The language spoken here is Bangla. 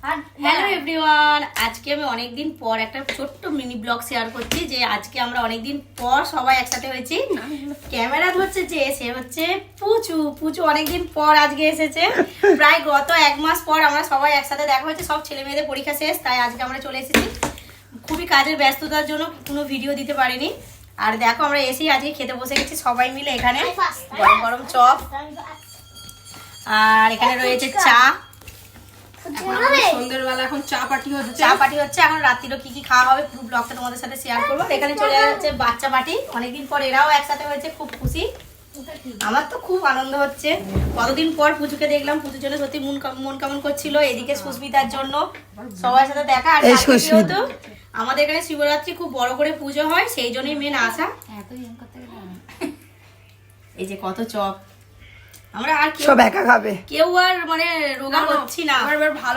হ্যালো এভরিওয়ান, আজকে আমি অনেকদিন পর একটা ছোট্ট মিনি ব্লগ শেয়ার করছি যে আজকে আমরা অনেকদিন পর সবাই একসাথে হয়েছি। ক্যামেরা ধরছে যে সে হচ্ছে পুচু। পুচু অনেকদিন পর আজকে এসেছে, প্রায় গত 1 মাস পর আমরা সবাই একসাথে দেখা হয়েছে। সব ছেলে মেয়েদের পরীক্ষা শেষ, তাই আজকে আমরা চলে এসেছি। খুবই কাজের ব্যস্ততার জন্য কোনো ভিডিও দিতে পারিনি। আর দেখো আমরা এসেই আজকে খেতে বসে গেছি সবাই মিলে। এখানে গরম গরম চপ, আর এখানে রয়েছে চা। সন্ধ্যেবেলা এখন চা পার্টি হচ্ছে। এখন রাত্রিরও কি কি খাওয়া হবে পুরো ব্লগটা তোমাদের সাথে শেয়ার করবো। এখানে চলে যাচ্ছে বাচ্চা পার্টি, অনেকদিন পর এরাও একসাথে হয়েছে, খুব খুশি। আমার তো খুব আনন্দ হচ্ছে, কতদিন পর পুজোকে দেখলাম। পুজোর জন্য সত্যি মন কেমন করছিল। এদিকে সুস্মিতার জন্য সবার সাথে দেখা। আর যেহেতু আমাদের এখানে শিবরাত্রি খুব বড় করে পুজো হয়, সেই জন্যই মেন আসা। এই যে কত চপ, আমরা আর সব একা খাবে, কেউ আর মানে রোগা হচ্ছি না। ভালো